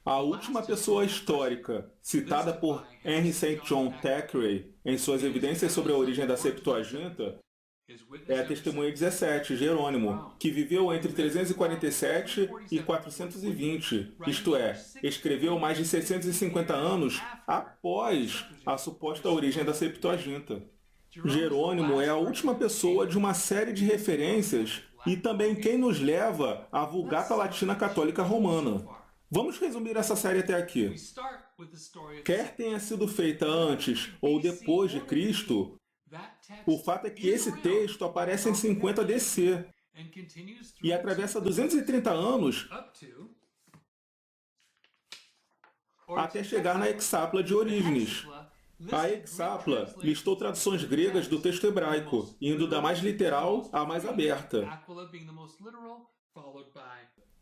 A última pessoa histórica citada por Henry Saint John Thackeray em suas evidências sobre a origem da Septuaginta é a testemunha 17, Jerônimo, que viveu entre 347 e 420, isto é, escreveu mais de 650 anos após a suposta origem da Septuaginta. Jerônimo é a última pessoa de uma série de referências e também quem nos leva à Vulgata Latina Católica Romana. Vamos resumir essa série até aqui. Quer tenha sido feita antes ou depois de Cristo, o fato é que esse texto aparece em 50 DC e atravessa 230 anos até chegar na Hexapla de Orígenes. A Hexapla listou traduções gregas do texto hebraico, indo da mais literal à mais aberta,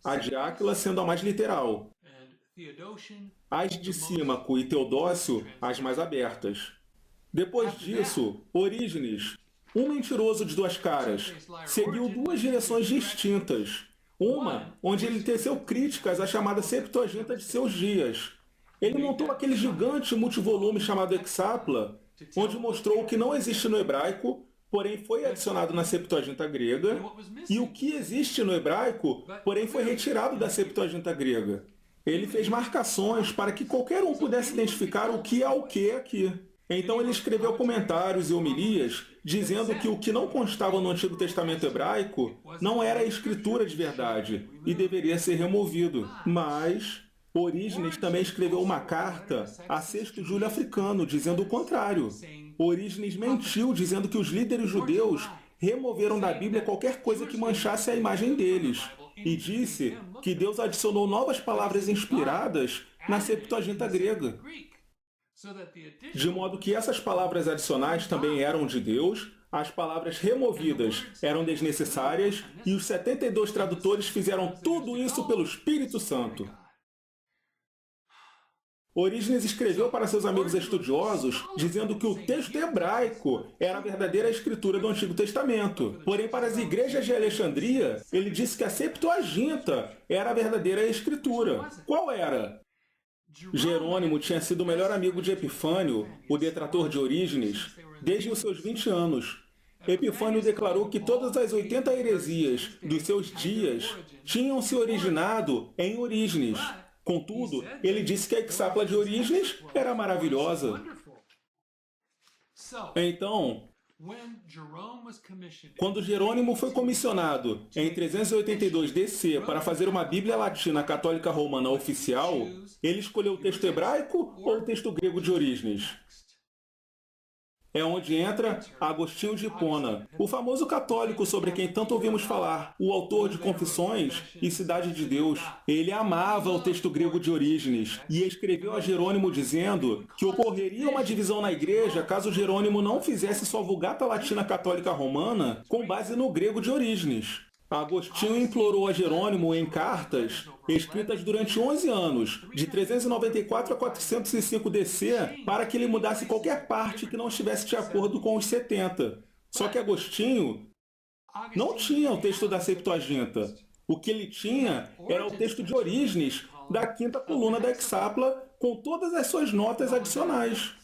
a de Áquila sendo a mais literal, as de Símaco e Teodócio as mais abertas. Depois disso, Orígenes, um mentiroso de duas caras, seguiu duas direções distintas. Uma, onde ele teceu críticas à chamada Septuaginta de seus dias. Ele montou aquele gigante multivolume chamado Hexapla, onde mostrou o que não existe no hebraico, porém foi adicionado na Septuaginta grega, e o que existe no hebraico, porém foi retirado da Septuaginta grega. Ele fez marcações para que qualquer um pudesse identificar o que é o que aqui. Então ele escreveu comentários e homilias dizendo que o que não constava no Antigo Testamento hebraico não era a escritura de verdade e deveria ser removido. Mas Orígenes também escreveu uma carta a Sexto Júlio Africano dizendo o contrário. Orígenes mentiu dizendo que os líderes judeus removeram da Bíblia qualquer coisa que manchasse a imagem deles e disse que Deus adicionou novas palavras inspiradas na Septuaginta grega. De modo que essas palavras adicionais também eram de Deus, as palavras removidas eram desnecessárias e os 72 tradutores fizeram tudo isso pelo Espírito Santo. Orígenes escreveu para seus amigos estudiosos dizendo que o texto hebraico era a verdadeira escritura do Antigo Testamento. Porém, para as igrejas de Alexandria, ele disse que a Septuaginta era a verdadeira escritura. Qual era? Jerônimo tinha sido o melhor amigo de Epifânio, o detrator de Orígenes, desde os seus 20 anos. Epifânio declarou que todas as 80 heresias dos seus dias tinham se originado em Orígenes. Contudo, ele disse que a Hexapla de Orígenes era maravilhosa. Então, quando Jerônimo foi comissionado em 382 DC para fazer uma Bíblia Latina Católica Romana oficial, ele escolheu o texto hebraico ou o texto grego de Orígenes? É onde entra Agostinho de Hipona, o famoso católico sobre quem tanto ouvimos falar, o autor de Confissões e Cidade de Deus. Ele amava o texto grego de Orígenes e escreveu a Jerônimo dizendo que ocorreria uma divisão na igreja caso Jerônimo não fizesse sua Vulgata Latina Católica Romana com base no grego de Orígenes. Agostinho implorou a Jerônimo em cartas escritas durante 11 anos, de 394 a 405 DC, para que ele mudasse qualquer parte que não estivesse de acordo com os 70. Só que Agostinho não tinha o texto da Septuaginta. O que ele tinha era o texto de Orígenes, da quinta coluna da Hexapla, com todas as suas notas adicionais.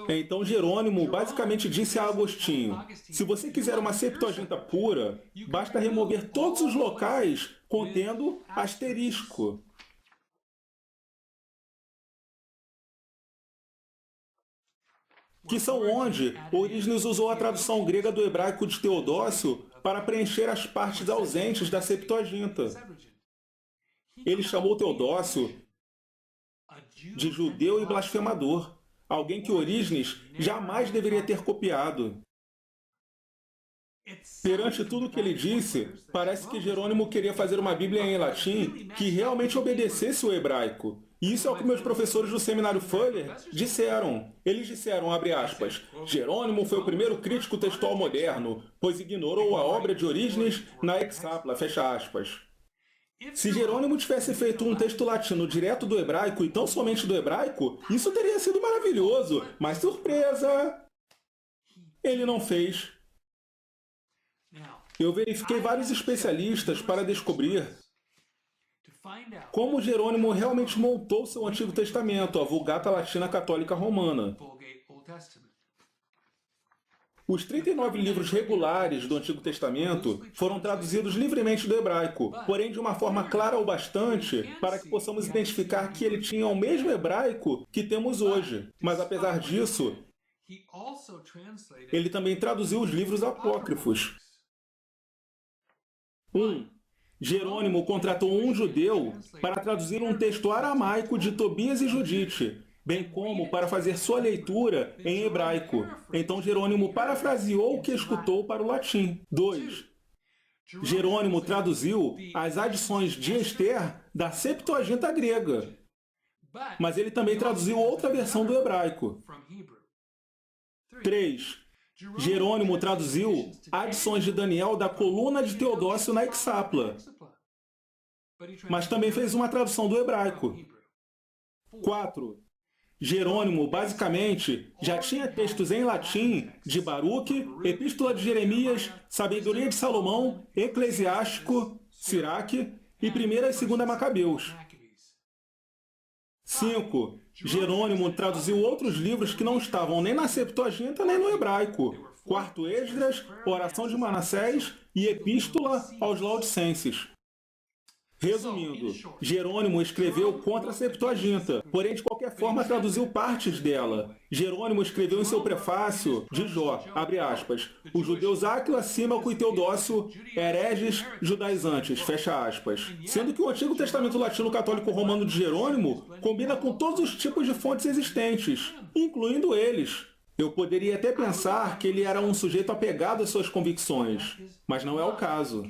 Então Jerônimo basicamente disse a Agostinho: se você quiser uma Septuaginta pura, basta remover todos os locais contendo asterisco. Que são onde Orígenes usou a tradução grega do hebraico de Teodócio para preencher as partes ausentes da Septuaginta. Ele chamou Teodócio de judeu e blasfemador, alguém que Orígenes jamais deveria ter copiado. Perante tudo o que ele disse, parece que Jerônimo queria fazer uma Bíblia em latim que realmente obedecesse o hebraico. E isso é o que meus professores do seminário Fuller disseram. Eles disseram, abre aspas, Jerônimo foi o primeiro crítico textual moderno, pois ignorou a obra de Orígenes na Hexapla, fecha aspas. Se Jerônimo tivesse feito um texto latino direto do hebraico e tão somente do hebraico, isso teria sido maravilhoso, mas surpresa! Ele não fez. Eu verifiquei vários especialistas para descobrir como Jerônimo realmente montou seu Antigo Testamento, a Vulgata Latina Católica Romana. Os 39 livros regulares do Antigo Testamento foram traduzidos livremente do hebraico, porém de uma forma clara o bastante para que possamos identificar que ele tinha o mesmo hebraico que temos hoje. Mas apesar disso, ele também traduziu os livros apócrifos. 1. Jerônimo contratou um judeu para traduzir um texto aramaico de Tobias e Judite, bem como para fazer sua leitura em hebraico. Então Jerônimo parafraseou o que escutou para o latim. 2. Jerônimo traduziu as adições de Esther da Septuaginta grega, mas ele também traduziu outra versão do hebraico. 3. Jerônimo traduziu adições de Daniel da coluna de Teodósio na Exapla, mas também fez uma tradução do hebraico. 4. Jerônimo, basicamente, já tinha textos em latim de Baruque, Epístola de Jeremias, Sabedoria de Salomão, Eclesiástico, Siraque e 1ª e 2ª Macabeus. 5. Jerônimo traduziu outros livros que não estavam nem na Septuaginta nem no hebraico. 4º Esdras, Oração de Manassés e Epístola aos Laodicenses. Resumindo, Jerônimo escreveu contra a Septuaginta, porém de qualquer forma traduziu partes dela. Jerônimo escreveu em seu prefácio de Jó, abre aspas, os judeus Áquila, Símaco e Teodósio, hereges judaizantes, fecha aspas. Sendo que o Antigo Testamento Latino Católico Romano de Jerônimo combina com todos os tipos de fontes existentes, incluindo eles. Eu poderia até pensar que ele era um sujeito apegado às suas convicções, mas não é o caso.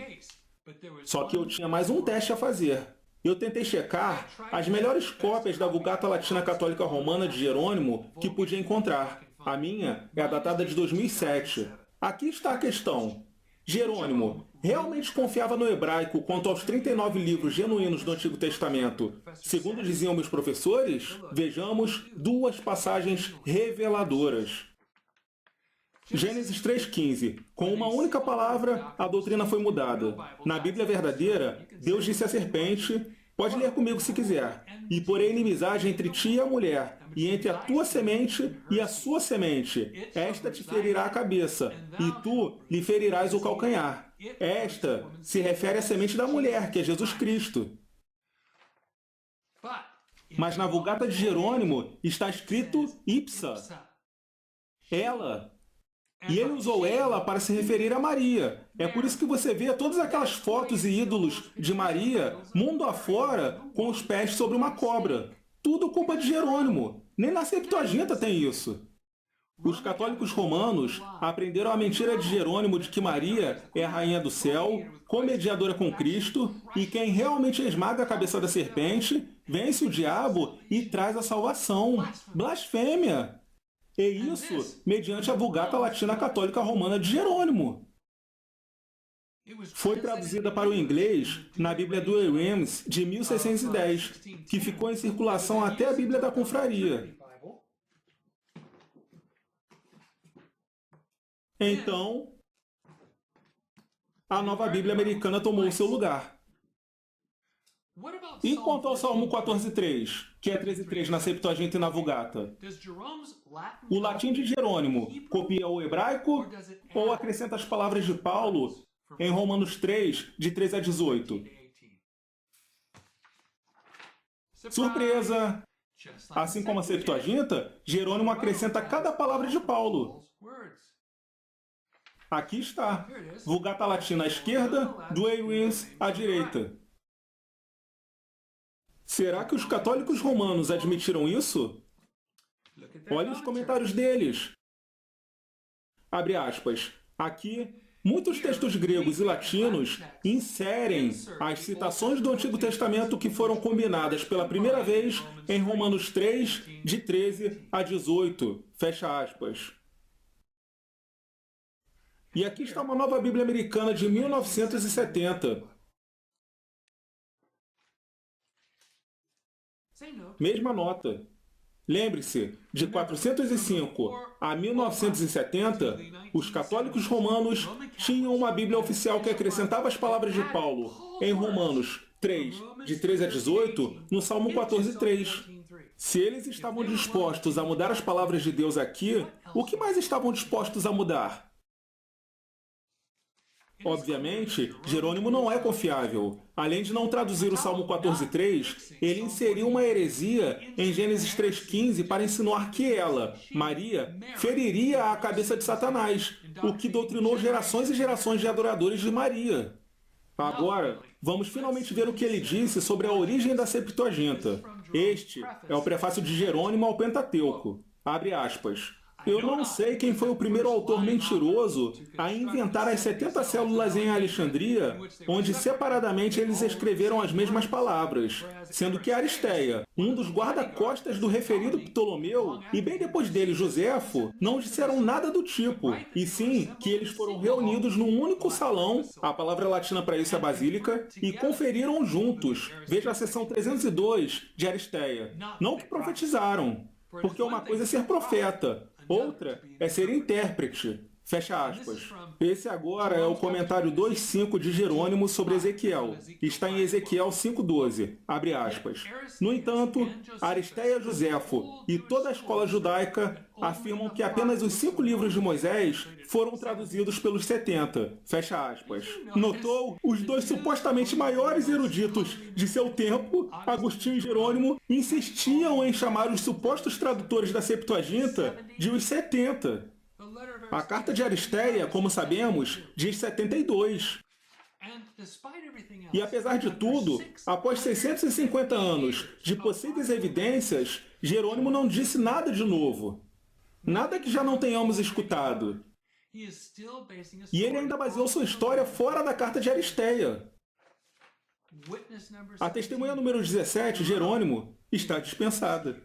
Só que eu tinha mais um teste a fazer. Eu tentei checar as melhores cópias da Vulgata Latina Católica Romana de Jerônimo que podia encontrar. A minha é a datada de 2007. Aqui está a questão. Jerônimo realmente confiava no hebraico quanto aos 39 livros genuínos do Antigo Testamento, segundo diziam meus professores? Vejamos duas passagens reveladoras. Gênesis 3,15. Com uma única palavra, a doutrina foi mudada. Na Bíblia verdadeira, Deus disse à serpente, pode ler comigo se quiser, e porém inimizade entre ti e a mulher, e entre a tua semente e a sua semente. Esta te ferirá a cabeça, e tu lhe ferirás o calcanhar. Esta se refere à semente da mulher, que é Jesus Cristo. Mas na Vulgata de Jerônimo está escrito ipsa. Ela. E ele usou ela para se referir a Maria. É por isso que você vê todas aquelas fotos e ídolos de Maria, mundo afora, com os pés sobre uma cobra. Tudo culpa de Jerônimo. Nem na Septuaginta tem isso. Os católicos romanos aprenderam a mentira de Jerônimo de que Maria é a rainha do céu, comediadora com Cristo, e quem realmente esmaga a cabeça da serpente, vence o diabo e traz a salvação. Blasfêmia! E isso mediante a Vulgata Latina Católica Romana de Jerônimo. Foi traduzida para o inglês na Bíblia do Reims de 1610, que ficou em circulação até a Bíblia da Confraria. Então, a nova Bíblia americana tomou o seu lugar. E quanto ao Salmo 14,3, que é 13,3 na Septuaginta e na Vulgata? O latim de Jerônimo copia o hebraico ou acrescenta as palavras de Paulo em Romanos 3, de 13 a 18? Surpresa! Assim como a Septuaginta, Jerônimo acrescenta cada palavra de Paulo. Aqui está. Vulgata Latina à esquerda, do Reims à direita. Será que os católicos romanos admitiram isso? Olhe os comentários deles. Abre aspas. Aqui, muitos textos gregos e latinos inserem as citações do Antigo Testamento que foram combinadas pela primeira vez em Romanos 3, de 13 a 18. Fecha aspas. E aqui está uma nova Bíblia americana de 1970. Mesma nota. Lembre-se, de 405 a 1970, os católicos romanos tinham uma Bíblia oficial que acrescentava as palavras de Paulo em Romanos 3, de 3 a 18, no Salmo 14:3. Se eles estavam dispostos a mudar as palavras de Deus aqui, o que mais estavam dispostos a mudar? Obviamente, Jerônimo não é confiável. Além de não traduzir o Salmo 14:3, ele inseriu uma heresia em Gênesis 3:15 para insinuar que ela, Maria, feriria a cabeça de Satanás, o que doutrinou gerações e gerações de adoradores de Maria. Agora, vamos finalmente ver o que ele disse sobre a origem da Septuaginta. Este é o prefácio de Jerônimo ao Pentateuco. Abre aspas. Eu não sei quem foi o primeiro autor mentiroso a inventar as 70 células em Alexandria, onde separadamente eles escreveram as mesmas palavras, sendo que Aristeia, um dos guarda-costas do referido Ptolomeu, e bem depois dele Joséfo, não disseram nada do tipo, e sim que eles foram reunidos num único salão, a palavra latina para isso é basílica, e conferiram juntos. Veja a seção 302 de Aristeia. Não que profetizaram, porque uma coisa é ser profeta, outra é ser intérprete. Fecha aspas. Esse agora é o comentário 2.5 de Jerônimo sobre Ezequiel. Está em Ezequiel 5.12. Abre aspas. No entanto, Aristeia Joséfo e toda a escola judaica afirmam que apenas os 5 livros de Moisés foram traduzidos pelos 70. Fecha aspas. Notou? Os dois supostamente maiores eruditos de seu tempo, Agostinho e Jerônimo, insistiam em chamar os supostos tradutores da Septuaginta de os 70. A carta de Aristeia, como sabemos, diz 72. E apesar de tudo, após 650 anos de possíveis evidências, Jerônimo não disse nada de novo. Nada que já não tenhamos escutado. E ele ainda baseou sua história fora da carta de Aristeia. A testemunha número 17, Jerônimo, está dispensada.